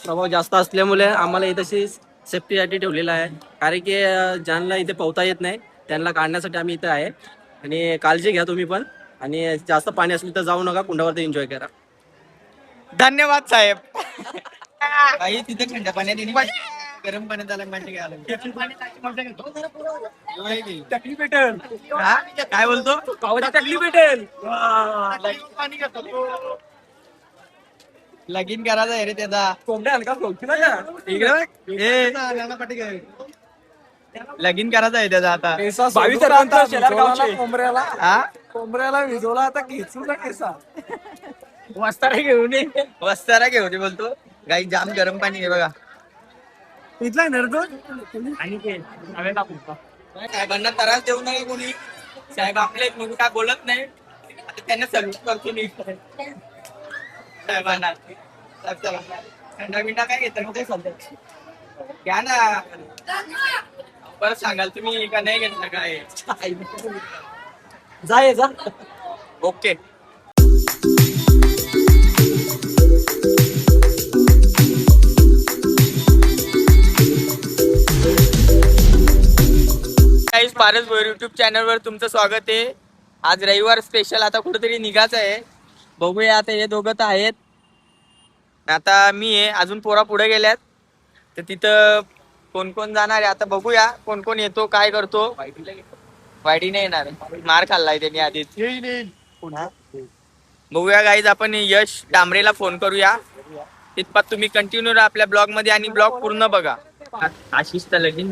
प्रभाव जास्त असल्यामुळे आम्हाला इथे सेफ्टीसाठी ठेवलेला आहे. कारण की ज्यांना इथे पोहता येत नाही त्यांना काढण्यासाठी आम्ही इथे आहे. आणि काळजी घ्या तुम्ही पण. आणि जास्त पाणी असलं तर जाऊ नका, कुंडावरती एन्जॉय करा. धन्यवाद साहेब. काही तिथे थंड पाण्यात गरम पाण्यात आलं म्हणजे टकली भेटेल. काय बोलतो टकली भेटेल. लगीन करायचं आहे रे त्याचा. कोंबड्या हलका फोडतील ना का? लगीन करायचं आहे त्याचा आता. 22 तारखेला शेलार गावचे. कोंबड्याला विजवला आता खेचूला केसा. वस्तारा घेऊन ये. वस्तारा घेऊन ये बोलतो. गाई जाम गरम पाणी आहे बघा. इथला नरदो आणि साहेबांना त्रास देऊ नये कोणी. साहेब आपले म्हणून काय बोलत नाही. आता त्यांना सर्विस करतो नाही साहेबांना. थंडा बिंडा काय घेतात मग ते सध्या घ्या ना. परत सांगाल तुम्ही का नाही घेतलं काय. जा. Okay. Paras Bhoyar YouTube channel वर तुमचं स्वागत आहे. आज रविवार स्पेशल. आता कुठेतरी निघायचं आहे. बघूया आता हे दोघं तर आहेत. आता मी आहे. अजून पोरा पुढे गेल्यात तर तिथं कोण कोण जाणार आहे आता बघूया. कोण कोण येतो काय करतो. वाईडी नाही येणार. मार खाल्लाय त्यांनी आधीच. बघूया गाईज. आपण यश डांबरेला फोन करूया. तिथपात तुम्ही कंटिन्यू राहा आपल्या ब्लॉग मध्ये आणि ब्लॉग पूर्ण बघा. आशिष तर लगीन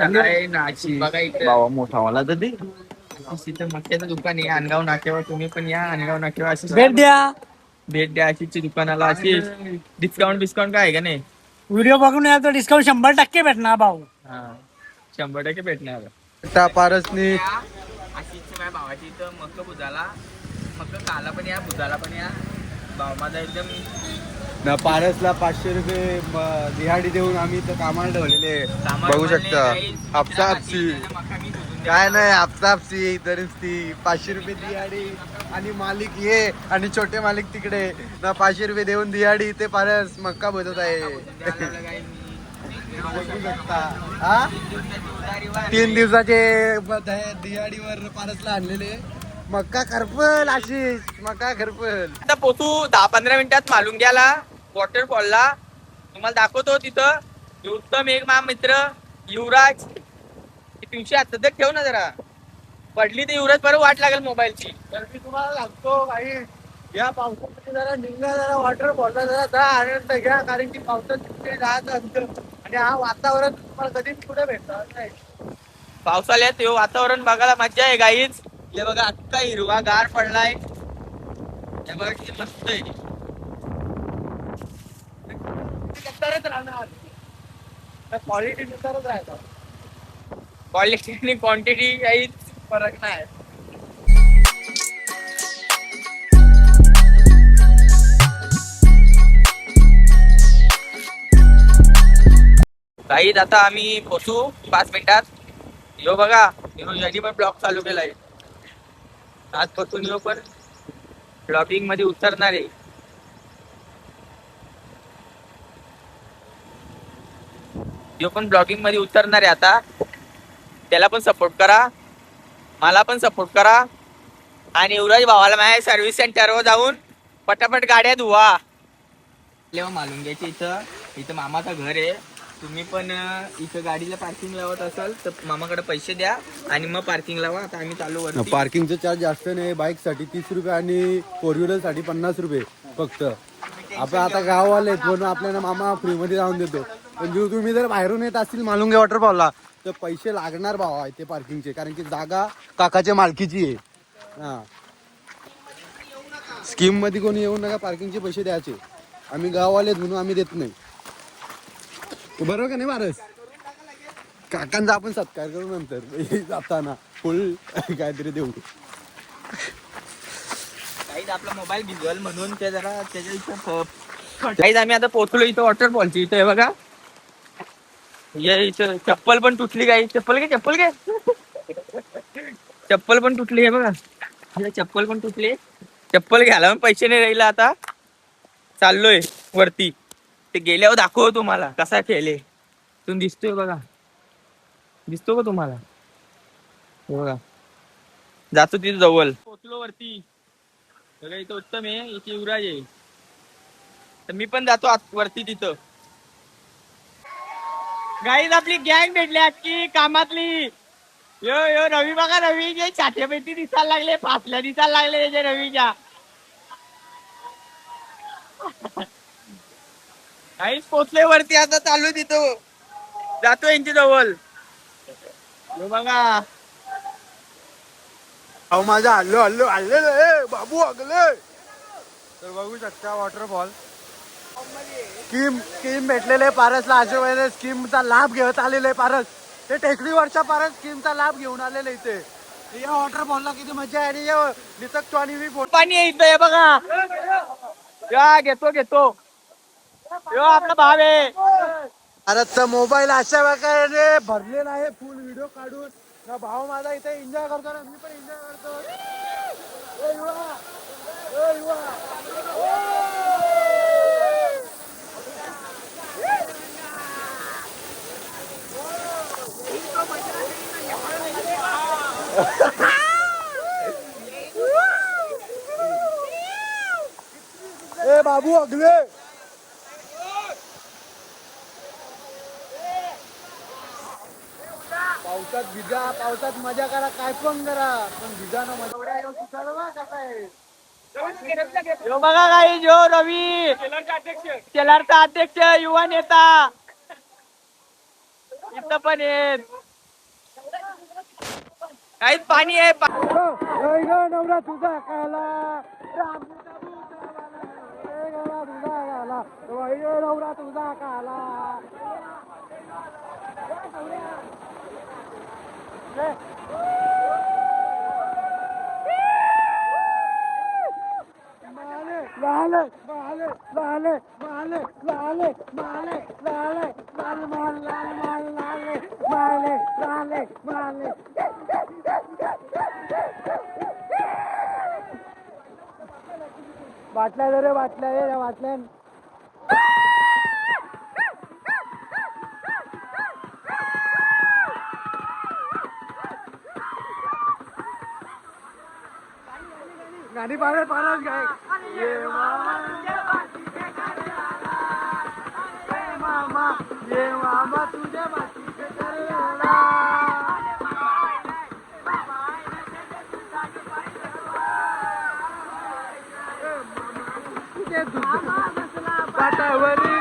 बघा इथे मोठा वाला तर दे. तिथं मक्याचं दुकान आहे अनगाव नाक्यावर. तुम्ही पण या अनगाव नाक्यावर. आशिष भेट द्या आशिषच्या दुकानाला. आशिष डिस्काउंट काय आहे का नाही. व्हिडिओ बघून या तर डिस्काउंट 100% भेटणार भाऊ. 100% भेटणार. पारसनी आशिषच्या माझ्या भावाची इथं मक्क बुजाला. मक्क काला पण या बुजाला पण या. भाव माझा एकदम ना पारसला 500 रुपये दिहाडी देऊन आम्ही इथं कामाला ठेवलेले बघू शकता. हापसा हापसी काय नाही. हापसा हापसी तरीच ती 500 रुपये दिहाडी. आणि मालिक ये आणि छोटे मालिक तिकडे ना 500 रुपये देऊन दिहाडी. ते पारस मक्का बसत आहे. बघू शकता. 3 दिवसाचे दिहाडीवर पारसला आणलेले मक्का खरपल. आशिष मक्का खरपल. आता पोचू 10-15 मिनिटात मालुंग्याला वॉटरफॉलला. तुम्हाला दाखवतो तिथं उत्तम एक मित्र युवराज. पिवशी आता ठेव ना जरा. पडली तर युवराज बरं वाट लागेल मोबाईलची. तर मी तुम्हाला सांगतो काही या पावसामध्ये जरा निघा, जरा वॉटरफॉलला जरा जा, आनंद घ्या. कारण की पावसात तिथे जायचं असतं आणि हा वातावरण तुम्हाला कधीच कुठे भेटणार नाही. पावसाळ्यात हे वातावरण बघायला मजा आहे गाईच. हे बघा अख्खा हिरवा गार पडलाय. हे बघा किती मस्त आहे. राहणार क्वालिटी नुसारच राहतात. क्वालिटी आणि क्वांटिटी काहीच फरक नाही. काहीच आता आम्ही पोचू 5 मिनिटात. यो बघा यांनी पण ब्लॉग चालू केलाय. आजपासून यो पण ब्लॉगिंग मध्ये उतरणार आहे. यो पण ब्लॉगिंग मध्ये उतरणार आहे आता. त्याला पण सपोर्ट करा, मला पण सपोर्ट करा. आणि युवराज भावाला माझ्या सर्व्हिस सेंटरवर जाऊन पटापट गाड्या धुवा. मालुंग्याची इथं मामाचं घर आहे. तुम्ही पण इथं गाडीला पार्किंग लावत असाल तर मामाकडे पैसे द्या आणि मग पार्किंग लावा. आता आम्ही चालू वरती. पार्किंगचे चार्ज जास्त नाही. बाईक साठी 30 रुपये आणि 4 व्हीलर साठी 50 रुपये फक्त. आपण आता गाववाले म्हणून आपल्याला मामा फ्री मध्ये जाऊन देतो. पण जर तुम्ही जर बाहेरून येत असतील मालुंगे वॉटरफॉलला तर पैसे लागणार भावा इथे पार्किंगचे. कारण की जागा काकाच्या मालकीची आहे. हा स्कीम मध्ये कोणी येऊ नका. पार्किंगचे पैसे द्यायचे. आम्ही गाववाले म्हणून आम्ही देत नाही. बरोबर का नाही पारस. काकांचा आपण सत्कार करू नंतर जाताना फुल काहीतरी देऊ. काहीच आपला मोबाईल भिजवल म्हणून ते जरा त्याच्या इथं काहीच. आम्ही आता पोहोचलो इथं वॉटरफॉलची. इथं बघा इथं चप्पल पण तुटली. काही चप्पल घे चप्पल पण तुटली आहे बघा. चप्पल पण तुटली. चप्पल घ्यायला पण पैसे नाही राहिले. आता चाललोय वरती. ते ते गेल्यावर दाखव तुम्हाला कसा खेळले. तुम्ही दिसतोय बघा, दिसतो का तुम्हाला? हे बघा जातो तिथे जवळ पोचलो वरती. बघा इथं उत्तम आहे, इथे युवराज आहे. तर मी पण जातो आत वरती तिथं. गाईज आपली गँग भेटली आजची कामातली. यो यो रवी बघा, रवी जे छात्या पेटी दिसायला लागले, फासल्या दिसायला लागले त्याच्या रवीच्या. काहीच पोचले वरती, आता चालू तिथं जातो यांच्या जवळ. यो बघा अहो माझा हल्लो हल्लो हल्लेलं बाबू अगले. तर बघू शकता वॉटरफॉल. स्कीम भेटलेले पारसला. आजोबाने स्कीमचा लाभ घेत आलेले पारस. ते टेकडीवरच्या पारस स्कीमचा लाभ घेऊन आलेले इथे. या वॉटरफॉलला किती मजा आहे. आणि नितक आणि मी पाणी येतंय बघा. या घेतो घेतो. यो आपला भाव आहे. पारसचा मोबाईल अशा प्रकारे भरलेला आहे फुल व्हिडिओ काढून. ना भाऊ माझा इथे एन्जॉय करतो ना मी पण एन्जॉय करतो. ए युवा, ए युवा. ए बाबू अगले. पावसात भिजा, पावसात मजा करा, काय पण करा, पण भिजा ना मजा. यो बघा काही जो रवी शेलारचा अध्यक्ष युवा नेता इथं पण येत. काहीच पाणी आहे. नवरा तुझा काला नवरा तुझा काला. लाले लाले लाले लाले लाले लाले लाले लाल माल लाल माल लाले लाले लाले लाले. बाटल्या रे बाटल्या रे बाटल्या. गाडी पाडत पाडत गाय. ये मामा तुझ्या बाकीचे करायला. पाटावरी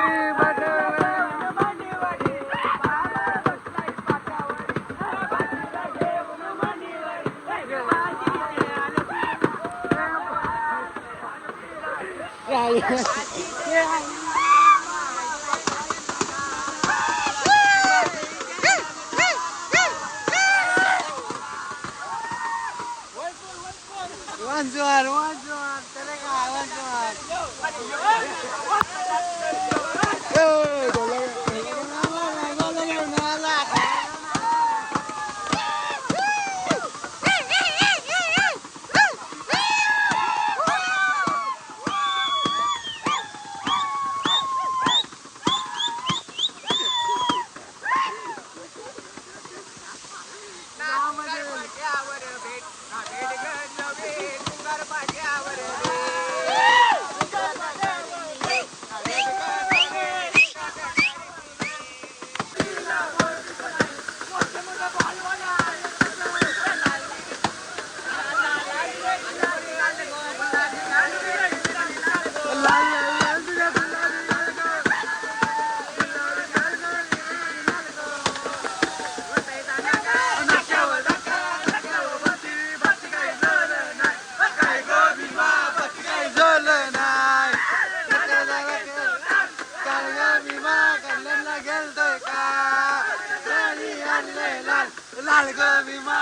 लाल ग विमा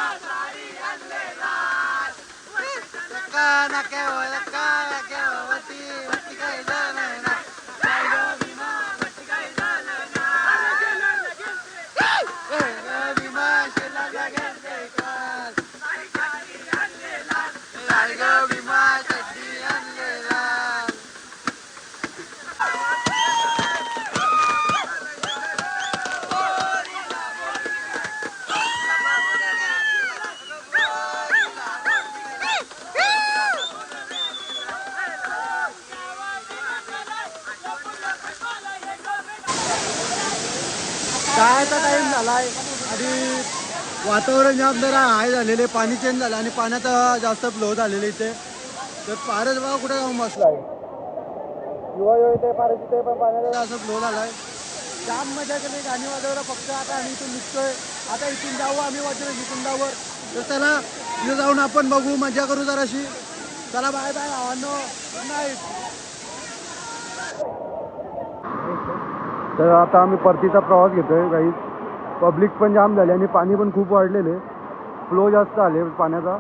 जायचा टाइम झालाय आणि वातावरण जाम जरा हाय झालेले, पाणी चेंज झालं आणि पाण्याचा जास्त फ्लो झालेले इथे. तर पारस बघा कुठे जाऊन बसलाय. युवा इथे पारस इथे पण पाण्याचा जास्त फ्लो झालाय. जाम मजा केली, गाणी वाजवलं फक्त. आता आम्ही इथून निघतोय. आता इथून जाऊ आम्ही वज्रजी कुंडावर. तर चला इथे जाऊन आपण बघू, मजा करू जराशी. चला बाय बाय भावांनो, गुड नाईट. तर आता आम्ही परतीचा प्रवास घेतोय काही. पब्लिक पण जाम झाली आणि पाणी पण खूप वाढलेले, फ्लो जास्त आले पाण्याचा.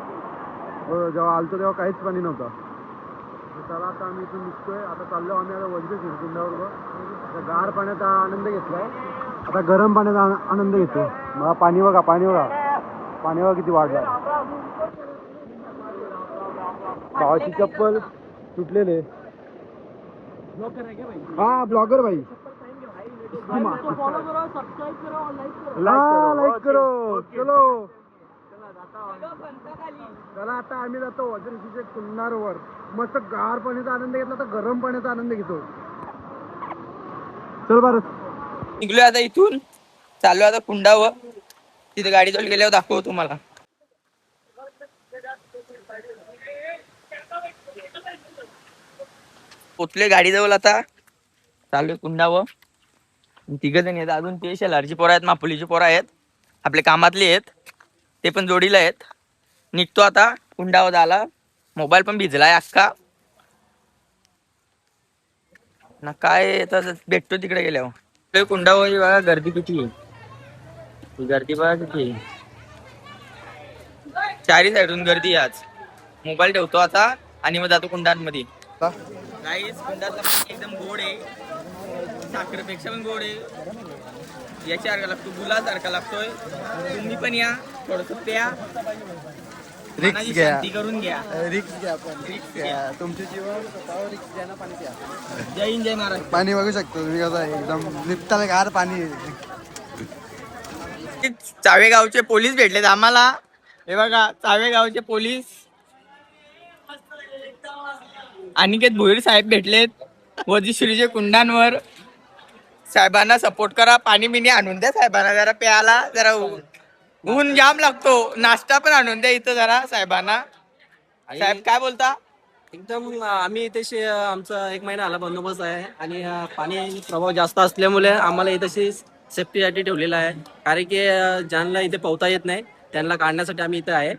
जेव्हा आलतो तेव्हा काहीच पाणी नव्हतं. तर चला आता आम्ही इथून निघतोय. आता चाललो आम्ही आता वज्र शिरकुंडावर. आता गार पाण्याचा आनंद घेतलाय, आता गरम पाण्याचा आनंद घेतो. मला पाणी बघा, पाणी बघा, पाणी बघा किती वाढलं. भावाची चप्पल तुटलेले. हा ब्लॉगर भाई, लाईक करो. चलो चला आता आम्ही जातो वज्रशीच्या कुंडावर. मस्त गार पाण्याचा आनंद घेतला, तर गरम पाण्याचा आनंद घेतो. चल बरं, निघलोय आता इथून, चाललो आता कुंडावर. तिथे गाडी जवळ गेल्यावर दाखवतो तुम्हाला. पोचले गाडी जवळ, आता चाललोय कुंडावर. तिघ जण आहेत अजून. ते शेलारची पोरं आहेत, मापुलीची पोरं आहेत, आपले कामातले आहेत, ते पण जोडीला आहेत. निघतो आता कुंडावर झाला. मोबाईल पण भिजलाय अख्खा ना. काय तर भेटतो तिकडे गेल्यावर. कुंडावर बघा गर्दी किती आहे, गर्दी बघा किती आहे. चारी साईडून गर्दी आहे आज. मोबाईल ठेवतो आता आणि मग जातो कुंडांमध्ये. गाईस, कुंडातलं पाणी एकदम गोड आहे, साखरेपेक्षा पण गोड आहे. याच्यासारखा लागतो, गुलासारखा लागतोय. तुम्ही पण या, थोडस प्या, रिक्स घ्या, शांती करून घ्या. रिक्स घ्या, पण रिक्स घ्या. तुमचे जीवन स्वतःवर रिक्स घ्या ना. पाणी प्या. जय हिंद, जय महाराष्ट्र. पाणी बघू शकतो तुम्ही कसं आहे, एकदम निपताला गार पाणी. चावेगावचे पोलीस भेटलेत आम्हाला. हे बघा, चावेगावचे पोलीस अनिकेत भोईर साहेब भेटलेत वजीश्रीचे कुंडांवर. साहेबांना सपोर्ट करा, पाणी बिणी आणून द्या साहेबांना जरा प्यायला. जरा ऊन जाम लागतो, नाश्ता पण आणून द्या इथं जरा साहेबांना. साहेब काय बोलता? एकदम आम्ही इथे आमचा 1 महिना आला बंदोबस्त आहे आणि पाणी प्रभाव जास्त असल्यामुळे आम्हाला इथे सेफ्टीसाठी ठेवलेला आहे. कारण की ज्यांना इथे पोहता येत नाही त्यांना काढण्यासाठी आम्ही इथे आहे.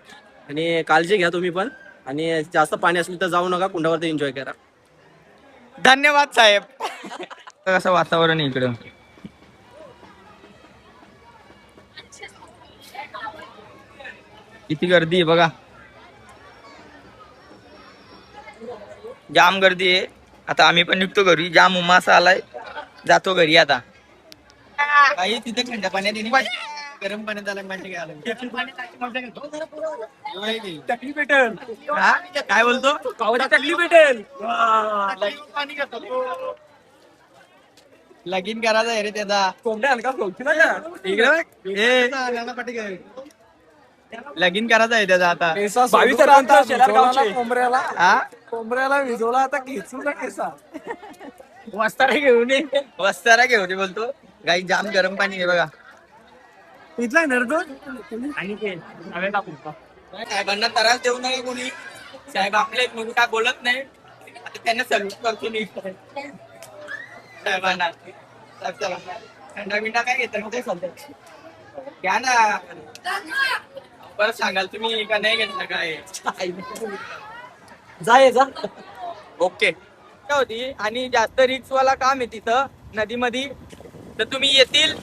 आणि काळजी घ्या तुम्ही पण, आणि जास्त पाणी असलं तर जाऊ नका, कुंडावरती एन्जॉय करा. धन्यवाद साहेब. कसं वातावरण आहे इकडं. किती गर्दी आहे बघा, जाम गर्दी आहे. आता आम्ही पण निघतो घरी, जाम उमासा आलाय, जातो घरी आता. काही तिथे थंड पाण्यात गरम पाण्यात आला टकली भेटेल. काय बोलतो? टकली भेटेल. लगीन करायचं आहे रे त्याचा. लगीन करायचं आहे त्याचा आता. 22 कोंबऱ्याला विजवला आता खेचू ना केसा. वस्तारा घेऊन ये, वस्तारा घेऊन ये बोलतो. गाई जाम गरम पाणी आहे बघा. इथला नरदो साहेबांना त्रास देऊ नये कोणी. साहेब आपले म्हणून काय बोलत नाही. आता त्यांना सल्यूट करतो मी साहेबांना. चला थंडा बिंडा काय घेतात मग ते सध्या घ्या ना. परत सांगाल तुम्ही का नाही घेतलं काय. जा. ओके होती. आणि जास्त रिक्स वाला काम आहे तिथं नदीमध्ये. तर तुम्ही येतील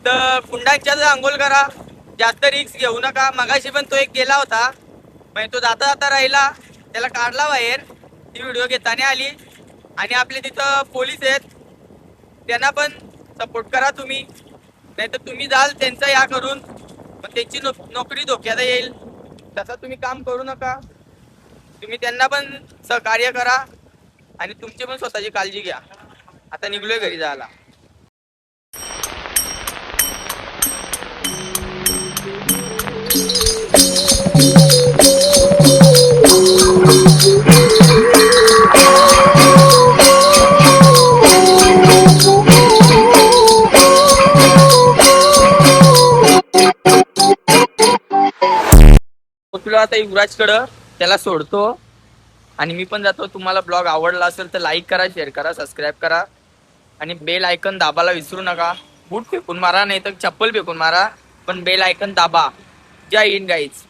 तर कुंडांच्याच आंघोळ करा, जास्त रिक्स घेऊ नका. मगाशी पण तो एक गेला होता, म्हणजे तो जाता जाता राहिला, त्याला काढला बाहेर. ती व्हिडिओ घेताना आली. आणि आपले तिथं पोलीस आहेत, त्यांना पण सपोर्ट करा तुम्ही. नाही तर तुम्ही जाल त्यांचं या करून, पण त्यांची नोकरी धोक्यात येईल. तसं तुम्ही काम करू नका. तुम्ही त्यांना पण सहकार्य करा आणि तुमची पण स्वतःची काळजी घ्या. आता निघलोय घरी जायला. पोचलो आता युवराजकडं, त्याला सोडतो आणि मी पण जातो. तुम्हाला ब्लॉग आवडला असेल तर लाईक करा, शेअर करा, सबस्क्राईब करा आणि बेल आयकन दाबायला विसरू नका. बूट फेकून मारा नाही तर चप्पल फेकून मारा, पण बेल आयकन दाबा. जय हिंद गाईज.